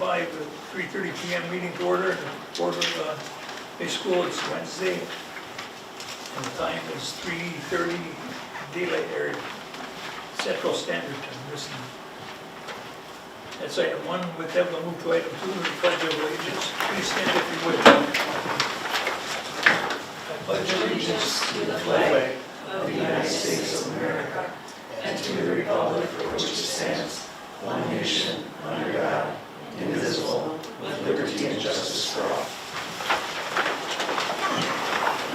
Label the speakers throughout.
Speaker 1: 2025, 3:30 p.m. meeting to order in the Board of High School. It's Wednesday, and the time is 3:30 daylight area, Central Standard Time. Listen. That's item 1. With that, we'll move to item 2, the Pledge of Allegiance. Please stand if you would. I pledge allegiance to the flag of the United States of America and to the republic for which it stands, one nation, under God, indivisible, with liberty and justice for all.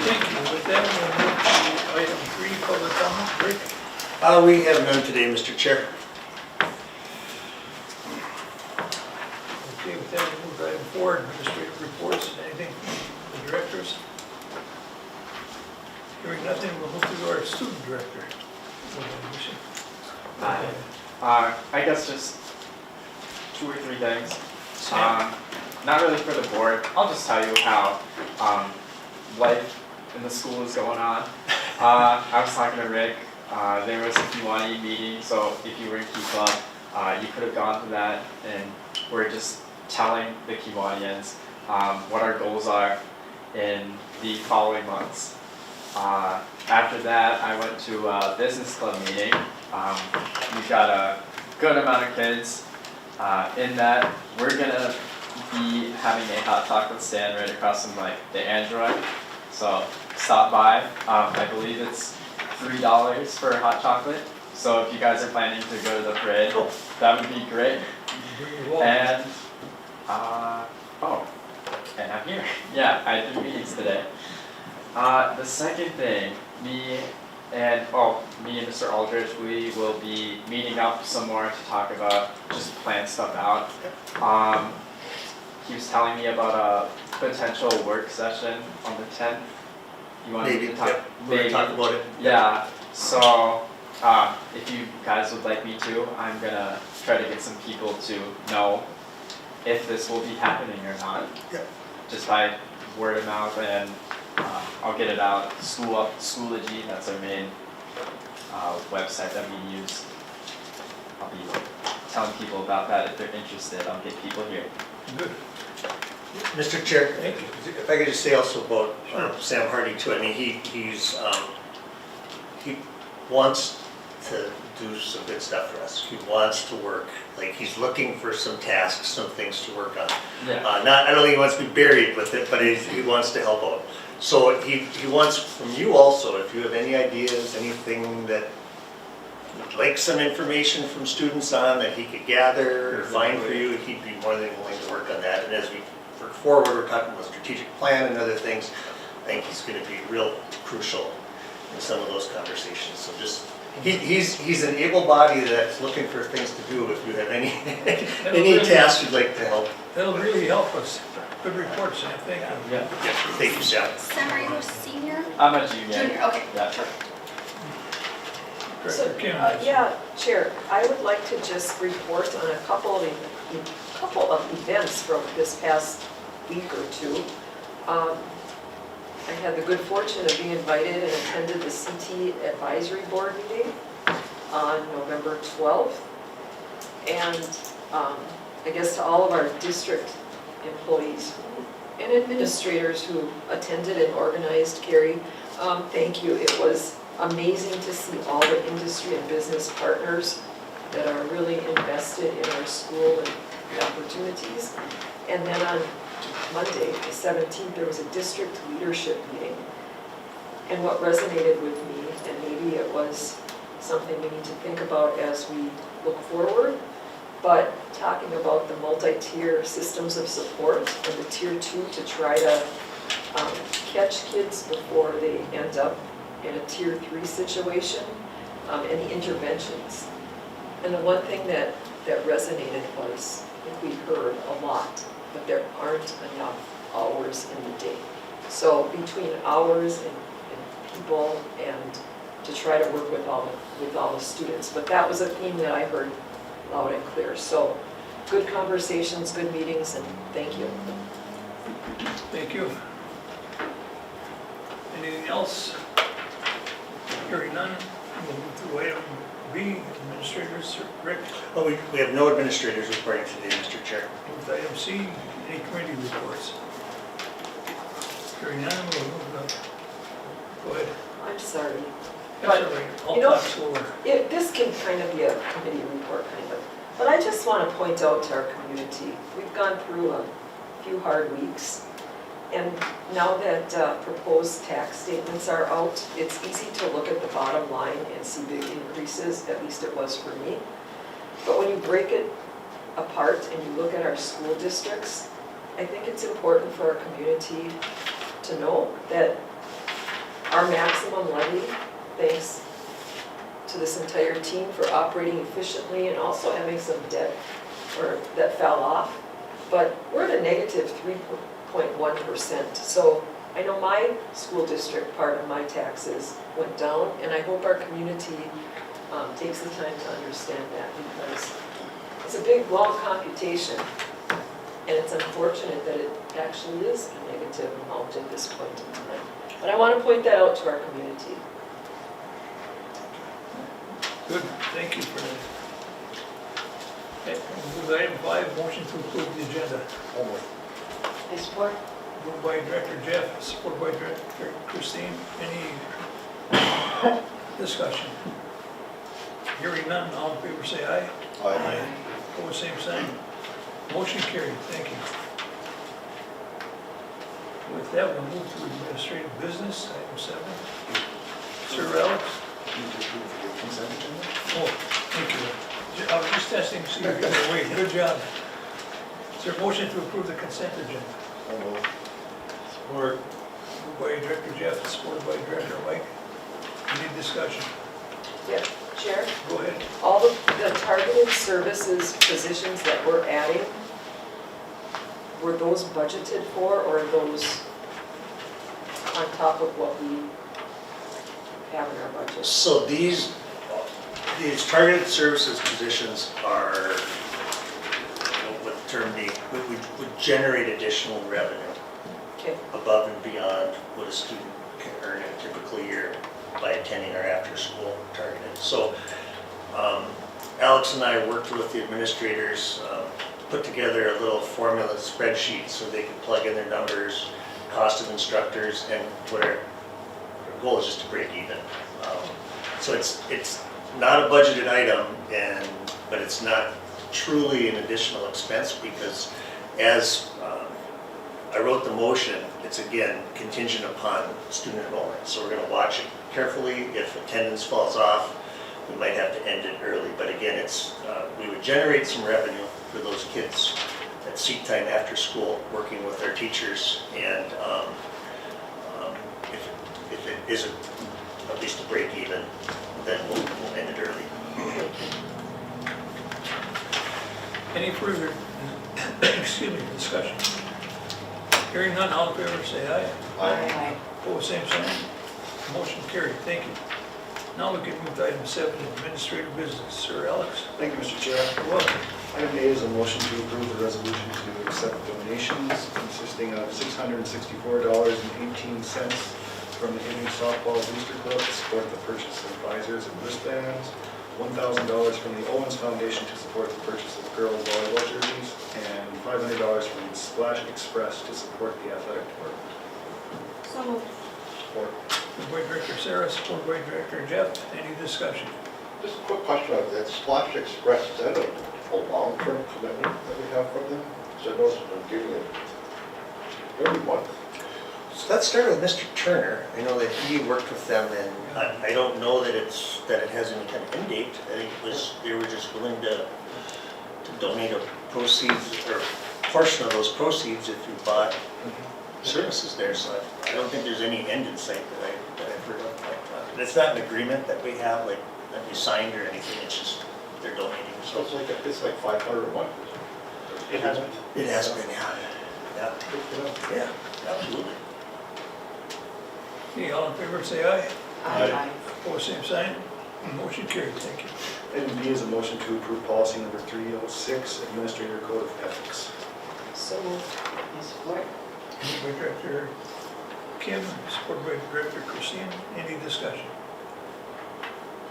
Speaker 1: Thank you. With that, we'll move to item 3, public comment. Rick?
Speaker 2: We have none today, Mr. Chair.
Speaker 1: Okay, with that, we'll move to item 4, administrative reports. Anything from the directors? Hearing nothing, we'll move to our student director.
Speaker 3: I guess just 2 or 3 things.
Speaker 1: Sam?
Speaker 3: Not really for the board. I'll just tell you how life in the school is going on. I was talking to Rick. There was a Kiwani meeting, so if you were in Key Club, you could have gone to that, and we're just telling the Kiwanians what our goals are in the following months. After that, I went to a business club meeting. We've got a good amount of kids in that. We're gonna be having a hot chocolate stand right across from the Android. So stop by. I believe it's $3 for a hot chocolate. So if you guys are planning to go to the parade, that would be great. And and I'm here. Yeah, I had 3 meetings today. The second thing, me and Mr. Aldrich, we will be meeting up some more to talk about, just plan stuff out. He was telling me about a potential work session on the 10th. You want
Speaker 2: Maybe,
Speaker 3: to talk?
Speaker 2: yeah, we're gonna talk about it.
Speaker 3: Yeah, so if you guys would like me to, I'm gonna try to get some people to know if this will be happening or not.
Speaker 2: Yep.
Speaker 3: Just by word of mouth, and I'll get it out. Schoology, that's our main website that we use. I'll be telling people about that if they're interested. I'll get people here.
Speaker 1: Good.
Speaker 2: Mr. Chair,
Speaker 1: Thank you.
Speaker 2: if I could just say also about Sam Hardy too. I mean, he wants to do some good stuff for us. He wants to work. Like, he's looking for some tasks, some things to work on.
Speaker 3: Yeah.
Speaker 2: I don't think he wants to be buried with it, but he wants to help out. So he wants from you also, if you have any ideas, anything that you'd like some information from students on that he could gather or find for you, he'd be more than willing to work on that. And as we work forward, we're talking about strategic plan and other things. I think he's going to be real crucial in some of those conversations. So just, he's an able body that's looking for things to do. If you have any tasks you'd like to help.
Speaker 1: That'll really help us. Good report, Sam. Thank you.
Speaker 3: Yeah.
Speaker 2: Yeah, thank you, Sam.
Speaker 4: Sam, are you a senior?
Speaker 3: I'm a junior.
Speaker 4: Junior, okay.
Speaker 3: Yeah.
Speaker 1: Director Kim.
Speaker 5: Yeah, Chair, I would like to just report on a couple of events from this past week or two. I had the good fortune of being invited and attended the CT Advisory Board meeting on November 12th. And I guess to all of our district employees and administrators who attended and organized, Carrie, thank you. It was amazing to see all the industry and business partners that are really invested in our school and the opportunities. And then on Monday, the 17th, there was a district leadership meeting. And what resonated with me, and maybe it was something we need to think about as we look forward, but talking about the multi-tier systems of support and the tier 2 to try to catch kids before they end up in a tier 3 situation, and the interventions. And the one thing that resonated was, I think we heard a lot, but there aren't enough hours in the day. So between hours and people, and to try to work with all the students. But that was a theme that I heard loud and clear. So good conversations, good meetings, and thank you.
Speaker 1: Thank you. Anything else? Hearing none, We'll move to item B, administrators, Rick.
Speaker 2: Well, we have no administrators reporting today, Mr. Chair.
Speaker 1: Move to item C, any committee reports. Hearing none, we'll move on. Go ahead.
Speaker 5: I'm sorry.
Speaker 1: That's all right, I'll
Speaker 5: You know-
Speaker 1: talk slower.
Speaker 5: This can kind of be a committee report, kind of. But I just want to point out to our community, we've gone through a few hard weeks. And now that proposed tax statements are out, it's easy to look at the bottom line and see big increases, at least it was for me. But when you break it apart and you look at our school districts, I think it's important for our community to know that our maximum levy, thanks to this entire team for operating efficiently and also having some debt that fell off, but we're at a negative 3.1%. So I know my school district, part of my taxes went down, and I hope our community takes the time to understand that, because it's a big, long computation, and it's unfortunate that it actually is a negative amount at this point in time. But I want to point that out to our community.
Speaker 1: Good, thank you for that. Okay, we'll move to item 5, motion to approve the agenda.
Speaker 5: I support.
Speaker 1: Moved by Director Jeff, supported by Director Christine. Any discussion? Hearing none, all in favor say aye.
Speaker 4: Aye.
Speaker 1: Opposed, same sign. Motion carried, thank you. With that, we'll move to administrative business, item 7. Sir Alex? Oh, thank you. I was just testing, to see if you were awake. Good job. Is there a motion to approve the consent agenda?
Speaker 4: Support.
Speaker 1: Moved by Director Jeff, supported by Director Mike. Any discussion?
Speaker 5: Yeah, Chair?
Speaker 1: Go ahead.
Speaker 5: All the targeted services positions that we're adding, were those budgeted for, or are those on top of what we have in our budget?
Speaker 2: So these targeted services positions are, what the term be, would generate additional revenue
Speaker 5: Okay,
Speaker 2: above and beyond what a student can earn in a typical year by attending our after-school targeted. So Alex and I worked with the administrators, put together a little formula spreadsheet so they could plug in their numbers, cost of instructors, and what our goal is just to break even. So it's not a budgeted item, but it's not truly an additional expense, because as I wrote the motion, it's again contingent upon student enrollment. So we're going to watch it carefully. If attendance falls off, we might have to end it early. But again, we would generate some revenue for those kids at seat time after school, working with their teachers, and if it isn't at least a break even, then we'll end it early.
Speaker 1: Any further, discussion? Hearing none, all in favor say aye.
Speaker 4: Aye.
Speaker 1: Opposed, same sign. Motion carried, thank you. Now we can move to item 7, administrative business. Sir Alex?
Speaker 4: Thank you, Mr. Chair.
Speaker 1: You're welcome.
Speaker 4: Item A is a motion to approve the resolution to accept donations consisting of $664.18 from the Hibbing Softball Booster Club to support the purchase of visors and wristbands, $1,000 from the Owens Foundation to support the purchase of girls volleyball jerseys, and $500 from Splash Express to support the athletic department.
Speaker 5: so moved.
Speaker 4: Support.
Speaker 1: Moved by Director Sarah, supported by Director Jeff. Any discussion?
Speaker 6: Just a quick question on that, Splash Express, is that a long-term commitment that we have from them? Because I noticed they're getting it every month.
Speaker 2: So that started with Mr. Turner. I know that he worked with them, and I don't know that it has any kind of end date. I think they were just willing to donate a proceeds or portion of those proceeds if you bought services there. So I don't think there's any end in sight that I've heard of. And it's not an agreement that we have, like that we signed or anything. It's just they're donating.
Speaker 6: So
Speaker 2: So
Speaker 6: it's like 500 a month.
Speaker 2: it has been, yeah.
Speaker 6: Good to know.
Speaker 2: Yeah, absolutely.
Speaker 1: Okay, all in favor say aye.
Speaker 4: Aye.
Speaker 1: Opposed, same sign. Motion carried, thank you.
Speaker 4: Item B is a motion to approve policy number 306, Administrator Code of Ethics.
Speaker 5: So moved. Support.
Speaker 1: Moved by Director Kim, supported by Director Christine. Any discussion?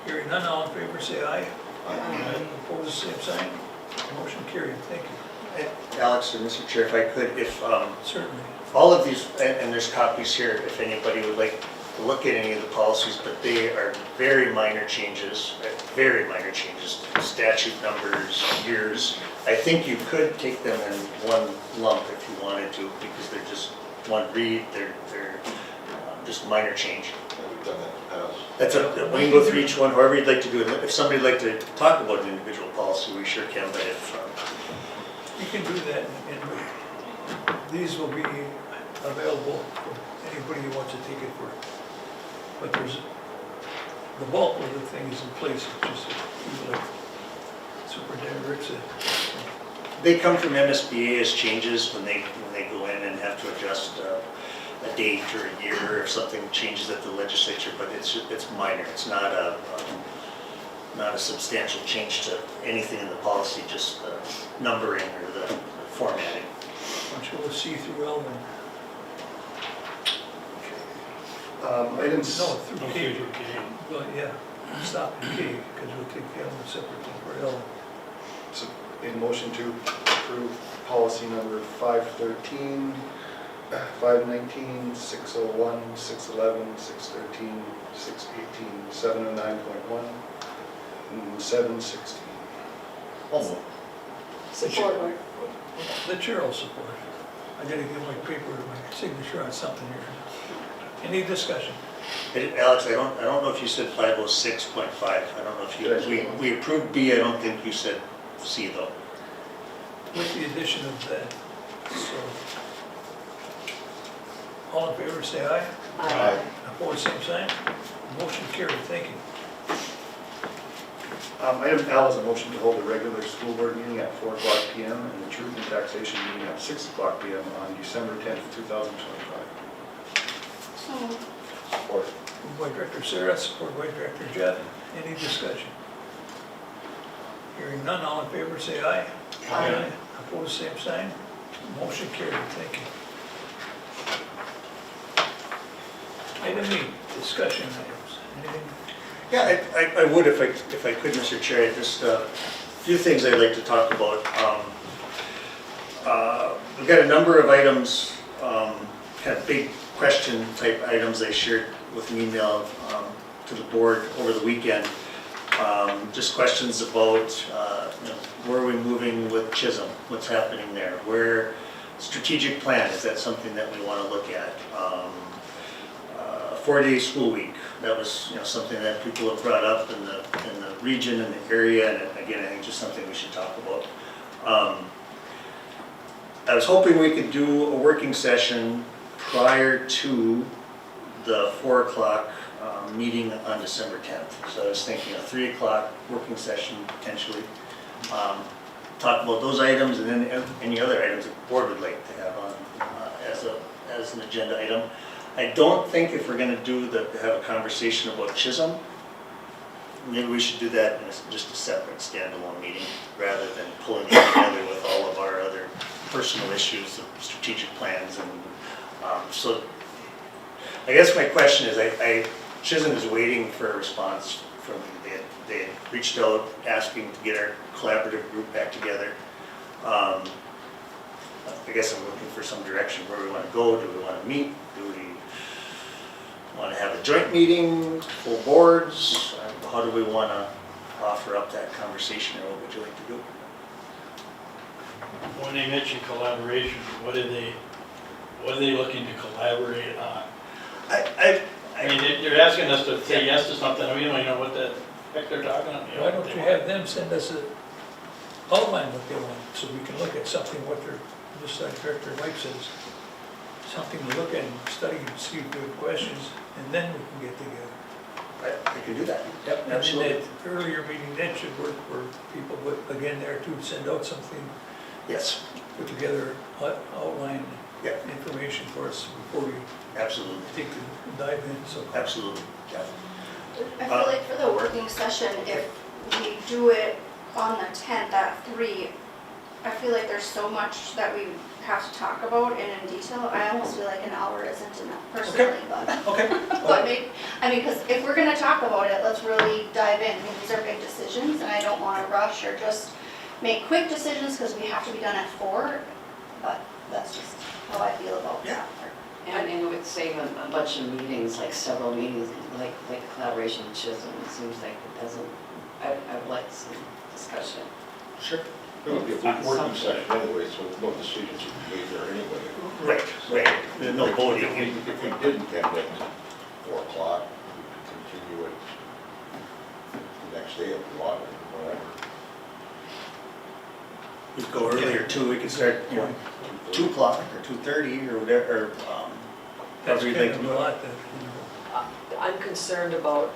Speaker 1: Hearing none, all in favor, say aye. Opposed, same sign. Motion carried, thank you.
Speaker 2: Alex and Mr. Chair, if I could, if
Speaker 1: Certainly.
Speaker 2: all of these, and there's copies here, if anybody would like to look at any of the policies, but they are very minor changes, statute numbers, years. I think you could take them in one lump if you wanted to, because they're just one read, they're just minor change.
Speaker 6: We've done that in the past.
Speaker 2: That's a, we can go through each one, however you'd like to do it. If somebody'd like to talk about an individual policy, we sure can, but if,
Speaker 1: You can do that, and these will be available for anybody who wants to take it for. But there's, the bulk of the thing is in place, it's just, like Superintendent Rick said.
Speaker 2: they come from MSBA as changes when they go in and have to adjust a date or a year or something changes at the legislature, but it's minor. It's not a substantial change to anything in the policy, just the numbering or the formatting.
Speaker 1: Why don't you go see through L and,
Speaker 4: Items,
Speaker 1: no, through K. Well, yeah, stop at K, because we'll take the element separately for L.
Speaker 4: so in motion to approve policy number 513, 519, 601, 611, 613, 618, 709.1, and 716.
Speaker 2: Also,
Speaker 5: Support.
Speaker 1: The chair will support. I gotta get my paper, my signature on something here. Any discussion?
Speaker 2: Alex, I don't know if you said 506.5. I don't know if you, we approved B, I don't think you said C though.
Speaker 1: With the addition of that, so. All in favor, say aye.
Speaker 6: Aye.
Speaker 1: Opposed, same sign. Motion carried, thank you.
Speaker 4: Item L is a motion to hold a regular school board meeting at 4 o'clock PM and the truth and taxation meeting at 6 o'clock PM on December 10th, 2025.
Speaker 6: Support.
Speaker 1: Moved by Director Sarah, supported by Director Jeff. Any discussion? Hearing none, all in favor, say aye.
Speaker 5: Aye.
Speaker 1: Opposed, same sign. Motion carried, thank you. Item E, discussion items. Anything?
Speaker 2: Yeah, I would if I could, Mr. Chair. Just a few things I'd like to talk about. We've got a number of items, kind of big question type items I shared with an email to the board over the weekend. Just questions about where are we moving with Chisholm? What's happening there? Where strategic plan, is that something that we want to look at? 4-day school week, that was something that people have brought up in the region and the area, and again, I think just something we should talk about. I was hoping we could do a working session prior to the 4 o'clock meeting on December 10th. So I was thinking a 3 o'clock working session potentially. Talk about those items and then any other items the board would like to have on as an agenda item. I don't think if we're going to have a conversation about Chisholm, maybe we should do that in just a separate standalone meeting rather than pulling it together with all of our other personal issues of strategic plans. And so I guess my question is, Chisholm is waiting for a response from, they had reached out asking to get our collaborative group back together. I guess I'm looking for some direction where we want to go. Do we want to meet? Do we want to have a joint meeting, full boards? How do we want to offer up that conversation, or what would you like to do?
Speaker 7: When they mention collaboration, what are they looking to collaborate on? I mean, they're asking us to say yes to something, and we don't even know what the heck they're talking about.
Speaker 1: Why don't you have them send us a outline what they want, so we can look at something, what they're, just like Director Mike says, something to look at and study and see if we have questions, and then we can get together.
Speaker 2: I can do that. Yep,
Speaker 1: And
Speaker 2: absolutely.
Speaker 1: then that earlier meeting, that should work for people, but again, there too, send out something,
Speaker 2: Yes,
Speaker 1: put together, outline
Speaker 2: yeah,
Speaker 1: information for us before we
Speaker 2: absolutely,
Speaker 1: take the dive in, so.
Speaker 2: absolutely. Yeah.
Speaker 8: I feel like for the working session, if we do it on the 10th at 3, I feel like there's so much that we have to talk about and in detail. I almost feel like an hour isn't enough personally, but.
Speaker 2: Okay.
Speaker 8: But maybe, I mean, because if we're gonna talk about it, let's really dive in. I mean, these are big decisions and I don't wanna rush or just make quick decisions because we have to be done at 4. But that's just how I feel about
Speaker 2: Yeah.
Speaker 8: that part.
Speaker 9: And with saying a bunch of meetings, like several meetings, like collaboration with Chisholm, it seems like it doesn't, I would like some discussion.
Speaker 2: Sure.
Speaker 6: It would be a working session anyway, so no decisions would be made there anyway.
Speaker 2: Right. There's no voting.
Speaker 6: If we didn't have it at 4 o'clock, we could continue it the next day if we wanted, whatever.
Speaker 2: We could go earlier too, we could start, 2 o'clock or 2:30 or whatever, or,
Speaker 1: That's
Speaker 2: however you'd
Speaker 1: kind
Speaker 2: like to
Speaker 1: of
Speaker 2: do
Speaker 1: a
Speaker 2: it.
Speaker 1: lot that,
Speaker 5: I'm concerned about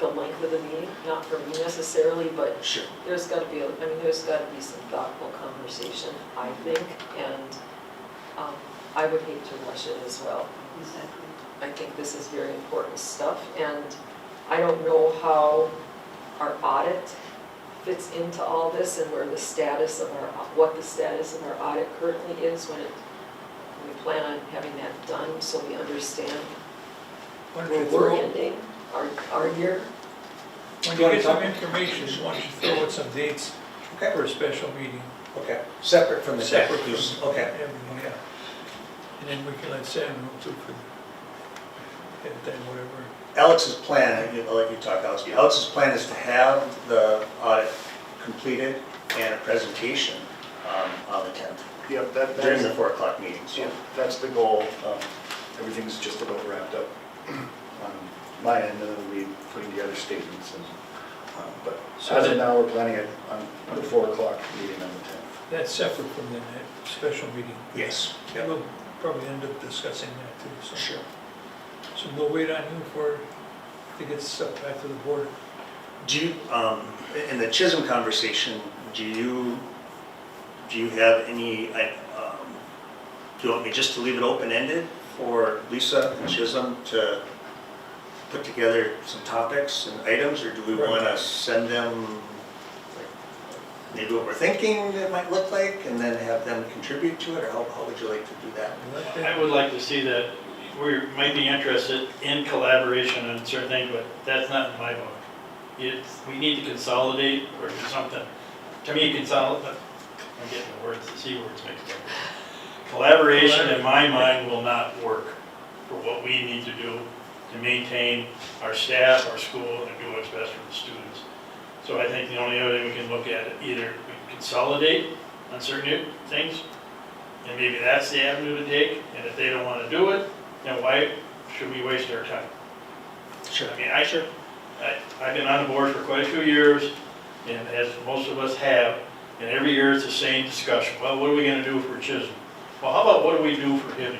Speaker 5: the length of the meeting, not for me necessarily, but
Speaker 2: Sure.
Speaker 5: there's got to be, there's got to be some thoughtful conversation, I think, and I would hate to rush it as well.
Speaker 9: Exactly.
Speaker 5: I think this is very important stuff, and I don't know how our audit fits into all this and where the status of our, what the status of our audit currently is when we plan on having that done, so we understand
Speaker 1: why don't
Speaker 5: where
Speaker 1: you
Speaker 5: we're
Speaker 1: throw,
Speaker 5: ending our year.
Speaker 1: when you get some information, why don't you throw out some dates
Speaker 2: Okay.
Speaker 1: for a special meeting?
Speaker 2: Okay, separate from the deck.
Speaker 1: Separate from
Speaker 2: Okay.
Speaker 1: everything, yeah. And then we can let Sam know too for, at that, whatever.
Speaker 2: Alex's plan, I'll let you talk, Alex. Alex's plan is to have the audit completed and a presentation on the 10th,
Speaker 4: Yep,
Speaker 2: during the 4 o'clock meeting, so.
Speaker 4: Yeah, that's the goal. Everything's just about wrapped up on my end, and then we'll be putting together statements and, but
Speaker 1: So
Speaker 4: as
Speaker 1: that-
Speaker 4: of now, we're planning it on the 4 o'clock meeting on the 10th.
Speaker 1: That's separate from the special meeting.
Speaker 2: Yes.
Speaker 1: Yeah, we'll probably end up discussing that too, so.
Speaker 2: Sure.
Speaker 1: So we'll wait on you to get stuff back to the board.
Speaker 2: Do you, in the Chisholm conversation, do you have any, do you want me just to leave it open-ended for Lisa and Chisholm to put together some topics and items, or do we want to send them like, maybe what we're thinking it might look like, and then have them contribute to it, or how would you like to do that?
Speaker 1: Let them-
Speaker 7: I would like to see that we might be interested in collaboration on certain things, but that's not in my book. We need to consolidate or do something. To me, consolidate, I'm getting the words, the C words mixed up. Collaboration, in my mind, will not work for what we need to do to maintain our staff, our school, and do what's best for the students. So I think the only other thing we can look at, either we consolidate on certain things, and maybe that's the avenue to take, and if they don't want to do it, then why should we waste our time?
Speaker 2: Sure.
Speaker 7: I mean, I've been on the board for quite a few years, and as most of us have, and every year it's the same discussion. Well, what are we gonna do for Chisholm? Well, how about what do we do for Hibbing?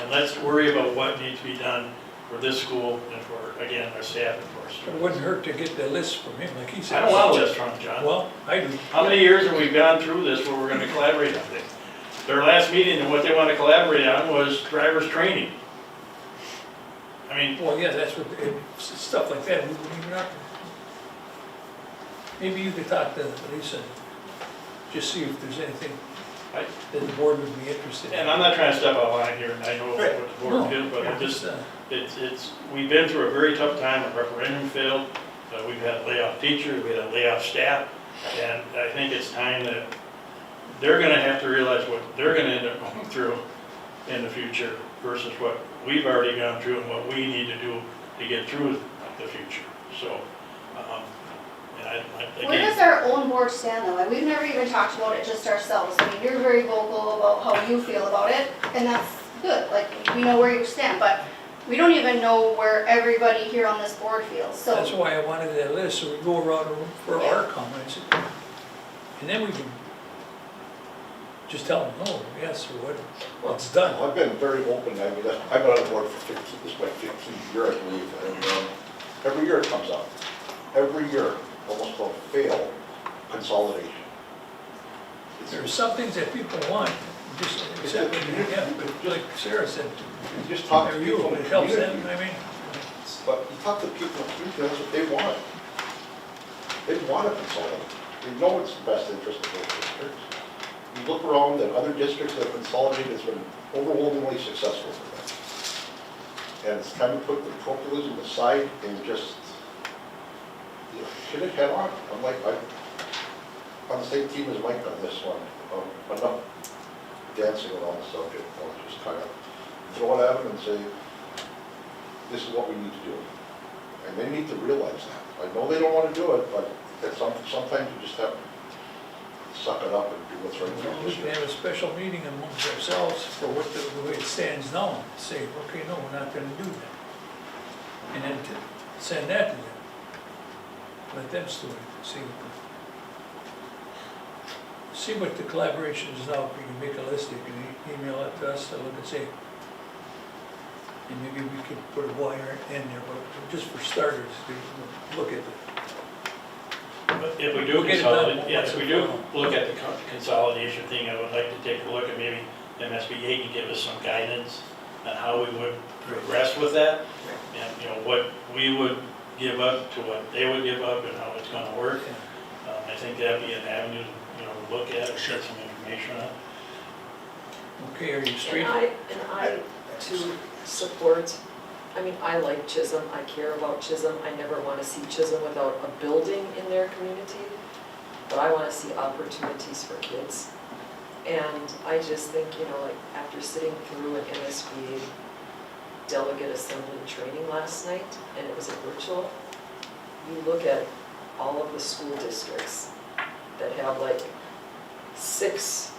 Speaker 7: And let's worry about what needs to be done for this school and for, again, our staff and for our
Speaker 1: It
Speaker 7: students.
Speaker 1: wouldn't hurt to get the list from him, like he
Speaker 7: I
Speaker 1: said.
Speaker 7: don't want a list from him, John.
Speaker 1: Well, I do.
Speaker 7: How many years have we gone through this where we're gonna collaborate on things? Their last meeting and what they want to collaborate on was driver's training. I mean,
Speaker 1: Well, yeah, that's what, stuff like that, we wouldn't even, maybe you could talk to Lisa, just see if there's anything
Speaker 7: I-
Speaker 1: that the board would be interested in.
Speaker 7: and I'm not trying to step out of line here, and I know
Speaker 2: Right.
Speaker 7: what the board did, but
Speaker 1: Yeah,
Speaker 7: it just, we've been through a very tough time, a referendum failed, we've had layoff teachers, we had layoff staff, and I think it's time that they're gonna have to realize what they're gonna end up going through in the future versus what we've already gone through and what we need to do to get through the future. So, and
Speaker 8: Where does
Speaker 7: again,
Speaker 8: our own board stand though? Like, we've never even talked about it just ourselves. I mean, you're very vocal about how you feel about it, and that's good. Like, we know where you stand, but we don't even know where everybody here on this board feels,
Speaker 1: That's
Speaker 8: so.
Speaker 1: why I wanted that list, so we go around for our comments. And then we can just tell them, no, yes, or what, it's done.
Speaker 6: I've been very open, I mean, I've been on the board for 15, this is my 15th year, I believe, and every year it comes up. Every year, almost without fail, consolidation.
Speaker 1: There's some things that people want, just accept it, yeah, but like Sarah said,
Speaker 6: You just talk to
Speaker 1: or you,
Speaker 6: people in
Speaker 1: it
Speaker 6: the
Speaker 1: helps them,
Speaker 6: community.
Speaker 1: I mean,
Speaker 6: But you talk to people in the community, that's what they want. They want to consolidate. They know it's the best interest of those districts. You look around at other districts that have consolidated, it's been overwhelmingly successful for them. And it's time to put the populism aside and just, you know, hit it head on. I'm on the same team as Mike on this one. Enough dancing around the subject. I'll just kind of throw it at them and say, this is what we need to do. And they need to realize that. I know they don't want to do it, but sometimes you just have to suck it up and do what's right for the
Speaker 1: We can
Speaker 6: district.
Speaker 1: have a special meeting amongst ourselves for what the way it stands now. Say, okay, no, we're not gonna do that. And then send that to them. Let them do it, see what the collaboration is now. If you can make a list, you can email it to us to look and see. And maybe we could put a wire in there, but just for starters, to look at it.
Speaker 7: But if we do
Speaker 1: We'll get it done
Speaker 7: consolidate, yeah, if we do
Speaker 1: once and
Speaker 7: look at the consolidation thing, I would like to take a look at maybe MSBA can give us some guidance on how we would progress with that. And, you know, what we would give up to what they would give up and how it's gonna work. I think that'd be an avenue, you know, to look at or get some information on.
Speaker 1: Okay, are you straight?
Speaker 5: And I too support, I mean, I like Chisholm, I care about Chisholm, I never want to see Chisholm without a building in their community, but I want to see opportunities for kids. And I just think, you know, like after sitting through an MSBA delegate assembly training last night, and it was a virtual, you look at all of the school districts that have like 6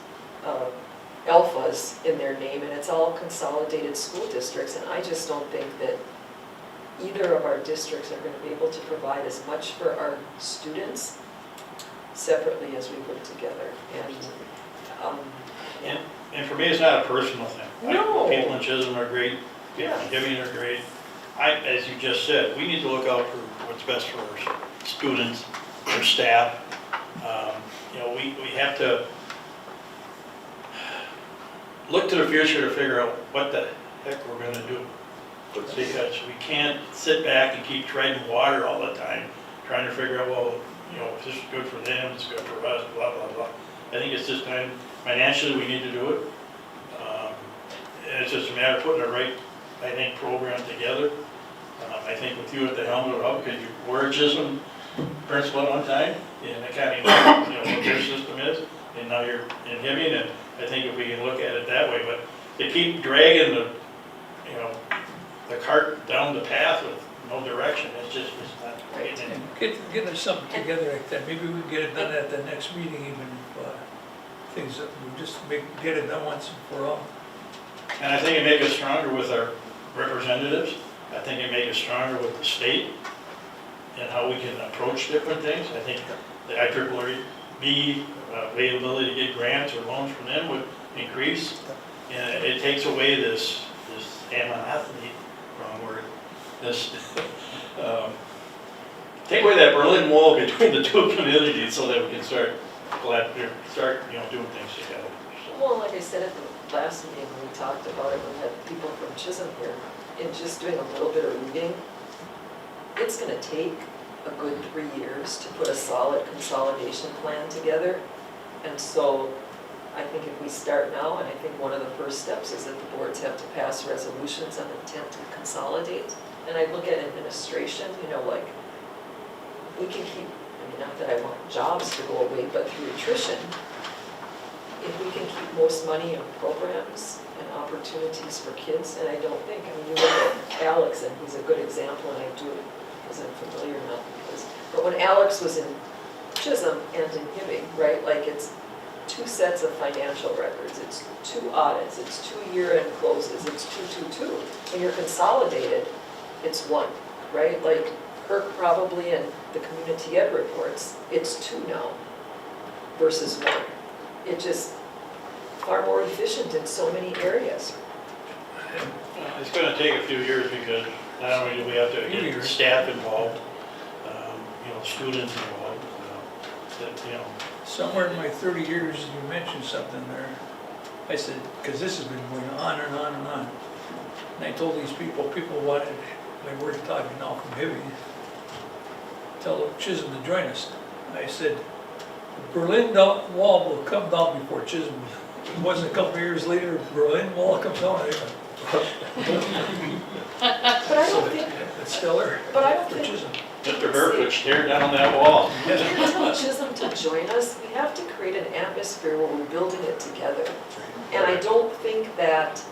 Speaker 5: alphas in their name, and it's all consolidated school districts, and I just don't think that either of our districts are going to be able to provide as much for our students separately as we would together.
Speaker 7: And for me, it's not a personal thing.
Speaker 5: No.
Speaker 7: People in Chisholm are great, people in Hibbing are great. As you just said, we need to look out for what's best for our students, our staff. You know, we have to look to the future to figure out what the heck we're gonna do. Because we can't sit back and keep treading water all the time, trying to figure out, well, you know, if this is good for them, it's good for us, blah, blah, blah. I think it's just time, financially, we need to do it. And it's just a matter of putting the right, I think, program together. I think with you at the helm of it, because you were a Chisholm principal at one time, and I kind of know, you know, what their system is, and now you're in Hibbing, and I think if we can look at it that way, but to keep dragging the, you know, the cart down the path with no direction, it's not right.
Speaker 1: And get us something together like that. Maybe we can get it done at the next meeting even, if things that we just get it done once and for all.
Speaker 7: And I think it make us stronger with our representatives. I think it make us stronger with the state and how we can approach different things. I think the IEEE availability to get grants or loans from them would increase. And it takes away this animosity, wrong word, take away that Berlin Wall between the two communities so that we can start, you know, doing things together.
Speaker 5: Well, like I said at the last meeting, when we talked about it, we had people from Chisholm here, and just doing a little bit of reading, it's gonna take a good 3 years to put a solid consolidation plan together. And so I think if we start now, and I think one of the first steps is that the boards have to pass resolutions on intent to consolidate. And I look at administration, you know, like, we can keep, I mean, not that I want jobs to go away, but through attrition, if we can keep most money in programs and opportunities for kids, and I don't think, I mean, you look at Alex, and he's a good example, and I do it because I'm familiar now, but when Alex was in Chisholm and in Hibbing, right, like it's 2 sets of financial records, it's 2 audits, it's 2 year-end closes, it's 2. When you're consolidated, it's 1, right? Like Kirk probably in the community ed reports, it's 2 now versus 1. It just far more efficient in so many areas.
Speaker 7: It's gonna take a few years because not only do we have to get staff involved, you know, students involved, that, you know.
Speaker 1: Somewhere in my 30 years, you mentioned something there. I said, because this has been going on and on and on. And I told these people wanted, like we're talking now from Hibbing, tell Chisholm to join us. I said, Berlin Wall will come down before Chisholm. It wasn't a couple of years later, Berlin Wall comes down.
Speaker 5: But I don't think,
Speaker 1: It's stellar
Speaker 5: but I don't
Speaker 1: for
Speaker 5: think
Speaker 1: Chisholm.
Speaker 7: Mr. Burford, tear down that wall.
Speaker 5: we can't tell Chisholm to join us. We have to create an atmosphere where we're building it together. And I don't think that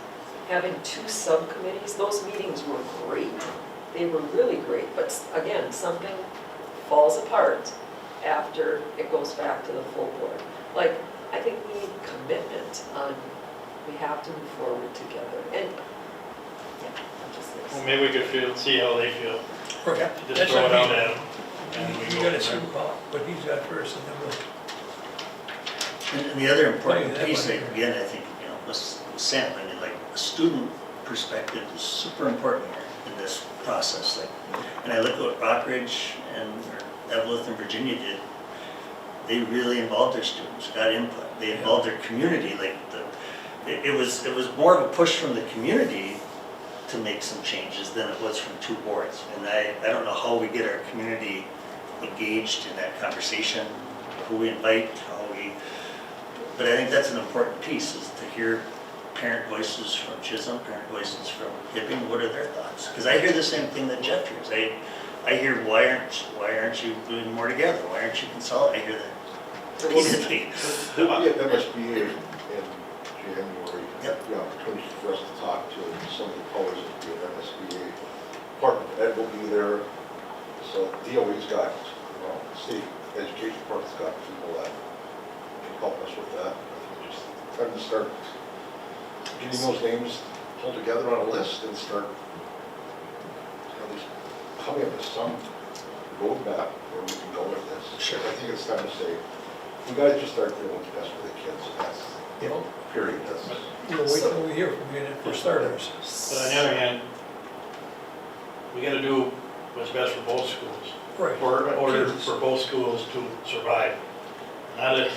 Speaker 5: having two subcommittees, those meetings were great. They were really great, but again, something falls apart after it goes back to the full board. Like, I think we need commitment on, we have to move forward together. And, yeah, I'm just
Speaker 7: Well,
Speaker 5: saying.
Speaker 7: maybe we could see how they feel.
Speaker 1: Okay.
Speaker 7: Just
Speaker 1: That's
Speaker 7: throw it
Speaker 1: what I
Speaker 7: out
Speaker 1: mean.
Speaker 7: at them. And we
Speaker 1: You
Speaker 7: go
Speaker 1: gotta
Speaker 7: from
Speaker 1: see
Speaker 7: there.
Speaker 1: what he's got first and then we'll.
Speaker 2: And the other important
Speaker 1: That
Speaker 2: piece,
Speaker 1: one.
Speaker 2: again, I think, with Sam, I mean, like, a student perspective is super important here in this process. Like, and I look at what Rockridge and Evelyn and Virginia did. They really involved their students, got input. They involved their community. Like it was more of a push from the community to make some changes than it was from two boards. And I don't know how we get our community engaged in that conversation, who we invite, but I think that's an important piece, is to hear parent voices from Chisholm, parent voices from Hibbing. What are their thoughts? Because I hear the same thing that Jeff hears. I hear, why aren't you doing more together? Why aren't you consolidating? I hear that repeatedly.
Speaker 6: There'll be at MSBA in January,
Speaker 2: Yep.
Speaker 6: the opportunity for us to talk to some of the powers that be at MSBA. Department of Ed will be there, so DOE's got, state education department's got people that can help us with that. I think just time to start getting those names pulled together on a list and start at least coming up with some roadmap where we can go with this.
Speaker 2: Sure.
Speaker 6: I think it's time to say, we gotta just start doing what's best for the kids, that's, period, that's.
Speaker 1: We'll wait till we hear from you for starters.
Speaker 7: But on the other hand, we gotta do what's best for both schools.
Speaker 1: Right.
Speaker 7: In order for both schools to survive. I'm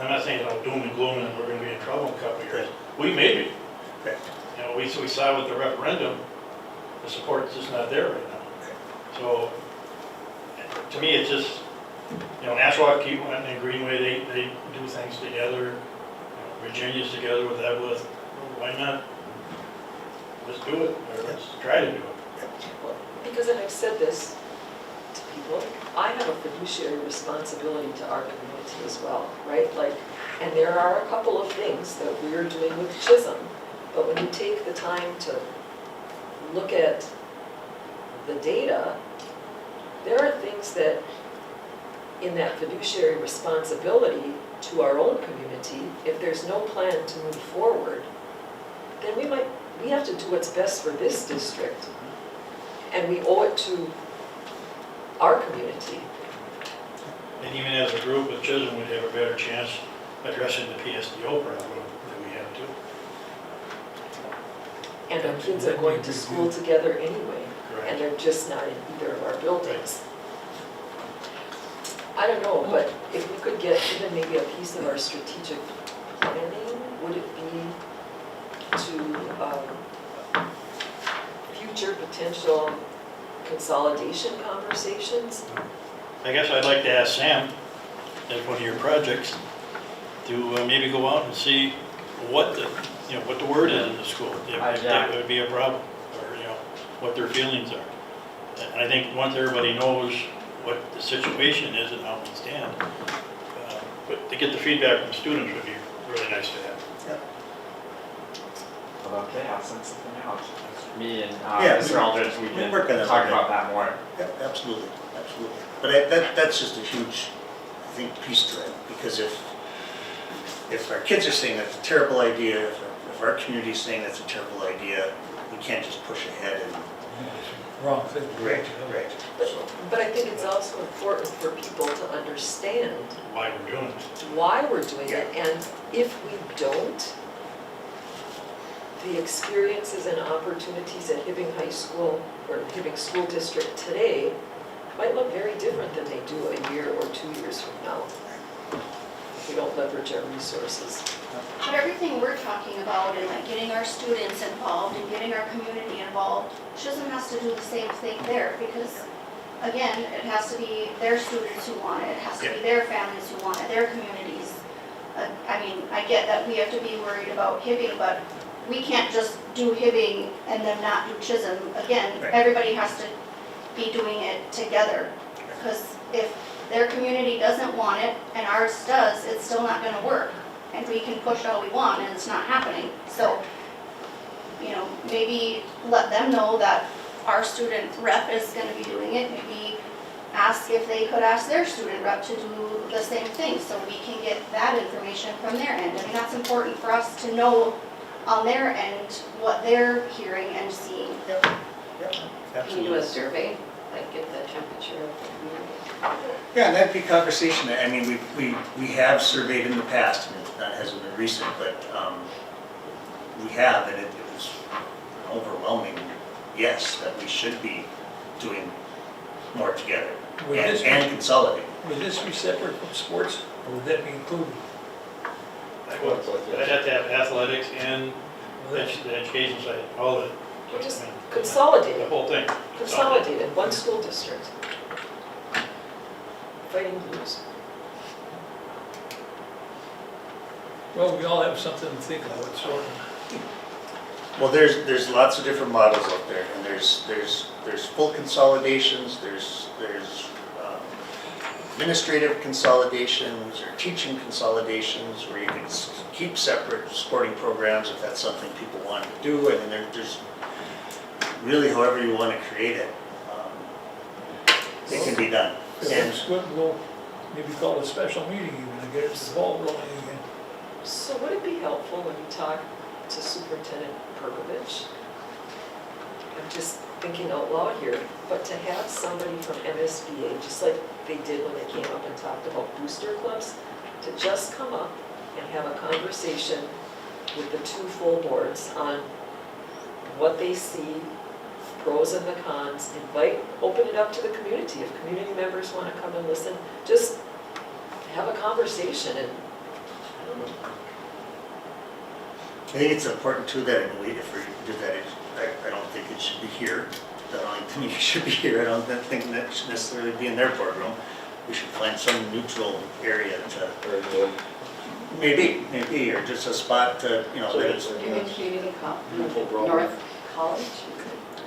Speaker 7: not saying that doom and gloom and we're gonna be in trouble in a couple of years. We may be.
Speaker 2: Okay.
Speaker 7: You know, we saw with the referendum, the support's just not there right now. So, to me, it's just, Nashua, Keewatin, and Greenway, they do things together. Virginia's together with that, why not? Let's do it, or let's try to do it.
Speaker 5: Well, because, and I've said this to people, I have a fiduciary responsibility to our community as well, right? Like, and there are a couple of things that we're doing with Chisholm, but when you take the time to look at the data, there are things that, in that fiduciary responsibility to our own community, if there's no plan to move forward, then we have to do what's best for this district. And we owe it to our community.
Speaker 7: And even as a group with Chisholm, we'd have a better chance addressing the PSDO problem that we have too.
Speaker 5: And our kids are going to school together anyway, and
Speaker 7: Correct.
Speaker 5: they're just not in either of our buildings. I don't know, but if we could get even maybe a piece of our strategic planning, would it be to future potential consolidation conversations?
Speaker 7: I guess I'd like to ask Sam, as one of your projects, to maybe go out and see what the word is in the school, if
Speaker 3: Yeah.
Speaker 7: that would be a problem, or, what their feelings are. And I think once everybody knows what the situation is and how we stand, but to get the feedback from students would be really nice to have.
Speaker 3: Well, okay, I'll send something out. Me and
Speaker 2: Yeah,
Speaker 3: Mr. Aldridge, we
Speaker 2: we
Speaker 3: can
Speaker 2: work on that
Speaker 3: talk
Speaker 2: one.
Speaker 3: about that more.
Speaker 2: Yeah, absolutely, absolutely. But that's just a huge, I think, piece to it, because if our kids are saying that's a terrible idea, if our community's saying that's a terrible idea, we can't just push ahead and.
Speaker 1: Wrong thing.
Speaker 2: Right.
Speaker 5: But I think it's also important for people to understand
Speaker 7: Why we're doing it.
Speaker 5: why we're doing it, and if we don't, the experiences and opportunities at Hibbing High School or Hibbing School District today might look very different than they do a year or 2 years from now, if we don't leverage our resources.
Speaker 8: But everything we're talking about and like getting our students involved and getting our community involved, Chisholm has to do the same thing there because again, it has to be their students who want it, it has to be their families who want it, their communities. I mean, I get that we have to be worried about Hibbing, but we can't just do Hibbing and then not do Chisholm. Again,
Speaker 2: Right.
Speaker 8: everybody has to be doing it together, because if their community doesn't want it and ours does, it's still not gonna work. And we can push all we want and it's not happening. So, you know, maybe let them know that our student rep is gonna be doing it. Maybe ask if they could ask their student rep to do the same thing, so we can get that information from their end. I mean, that's important for us to know on their end what they're hearing and seeing.
Speaker 9: Can you do a survey, like get the temperature of the community?
Speaker 2: Yeah, and that'd be conversation. I mean, we have surveyed in the past, and that hasn't been recent, but we have, and it was overwhelming, yes, that we should be doing more together
Speaker 1: Would this be-
Speaker 2: and consolidating.
Speaker 1: Would this be separate from sports, or would that be included?
Speaker 7: I'd have to have athletics and the education side, all of it.
Speaker 5: We're just
Speaker 7: The
Speaker 5: consolidated,
Speaker 7: whole thing.
Speaker 5: consolidated, one school district. Fighting blues.
Speaker 1: Well, we all have something to think about, so.
Speaker 2: Well, there's lots of different models out there, and there's full consolidations, there's administrative consolidations or teaching consolidations where you can keep separate sporting programs if that's something people want to do, and then there's really however you want to create it, it can be done.
Speaker 1: If
Speaker 2: And
Speaker 1: it's good, we'll maybe call a special meeting even to get the ball rolling again.
Speaker 5: So would it be helpful when you talk to Superintendent Perkovich? I'm just thinking out loud here, but to have somebody from MSBA, just like they did when they came up and talked about booster clubs, to just come up and have a conversation with the two full boards on what they see, pros and the cons, open it up to the community. If community members want to come and listen, just have a conversation and, I don't know.
Speaker 2: I think it's important too that if we do that, I don't think it should be here. I don't think it should be here. I don't think that should necessarily be in their boardroom. We should find some neutral area to, maybe, or just a spot to, you know,
Speaker 6: So
Speaker 2: that
Speaker 6: it's-
Speaker 2: is,
Speaker 9: Community
Speaker 6: Neutral ground.
Speaker 9: North College?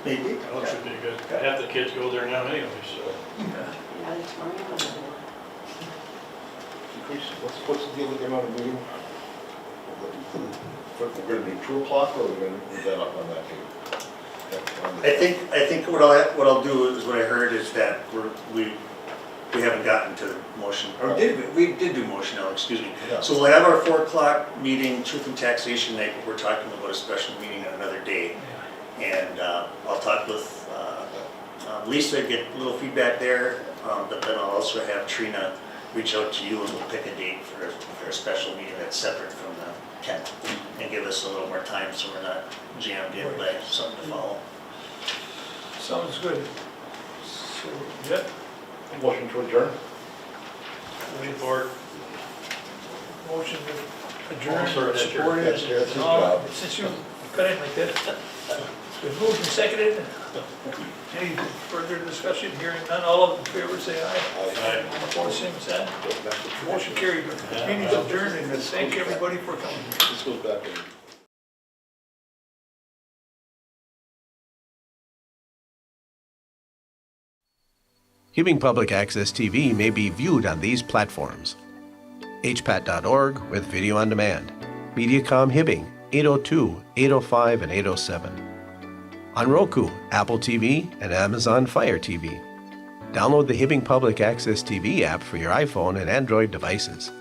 Speaker 2: maybe.
Speaker 7: Well, it should be good. Half the kids go there now anyway, so.
Speaker 9: The auditorium?
Speaker 6: What's the deal with the amount of meeting? We're gonna do 2 o'clock, or we're gonna move that up on that date?
Speaker 2: I think what I'll do is, what I heard is that we haven't gotten to the motion, or we did do motion now, excuse me.
Speaker 6: Yeah.
Speaker 2: So we'll have our 4 o'clock meeting, truth and taxation night, but we're talking about a special meeting on another day. And I'll talk with Lisa, get a little feedback there, but then I'll also have Trina reach out to you and we'll pick a date for a special meeting that's separate from the 10th and give us a little more time so we're not jammed in by something to follow.
Speaker 1: Sounds good. So, yeah,
Speaker 6: Motion to adjourn?
Speaker 7: Wait for it.
Speaker 1: motion to adjourn,
Speaker 7: Oh, sorry, that's your-
Speaker 1: supported.
Speaker 6: that's his
Speaker 1: No,
Speaker 6: job.
Speaker 1: since you cut in like that. It's been moved and seconded. Any further discussion? Hearing none, all of them in favor say aye.
Speaker 6: Aye.
Speaker 1: All opposed, same sign. Motion carried. Meeting's adjourned, and thank everybody for coming.
Speaker 6: This goes back in.
Speaker 10: Hibbing Public Access TV may be viewed on these platforms: hpat.org with video on demand, Mediacom Hibbing 802, 805, and 807. On Roku, Apple TV, and Amazon Fire TV. Download the Hibbing Public Access TV app for your iPhone and Android devices.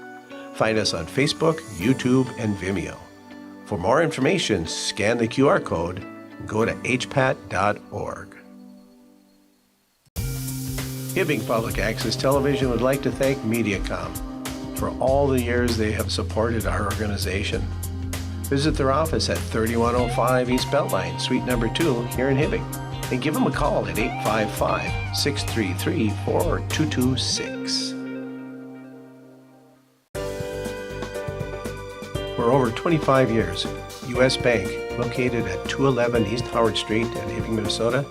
Speaker 10: Find us on Facebook, YouTube, and Vimeo. For more information, scan the QR code and go to hpat.org. Hibbing Public Access Television would like to thank Mediacom for all the years they have supported our organization. Visit their office at 3105 East Beltline, Suite number 2, here in Hibbing, and give them a call at 855-633-4226. For over 25 years, U.S. Bank, located at 211 East Howard Street in Hibbing, Minnesota,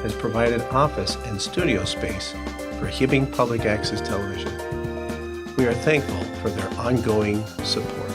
Speaker 10: has provided office and studio space for Hibbing Public Access Television. We are thankful for their ongoing support.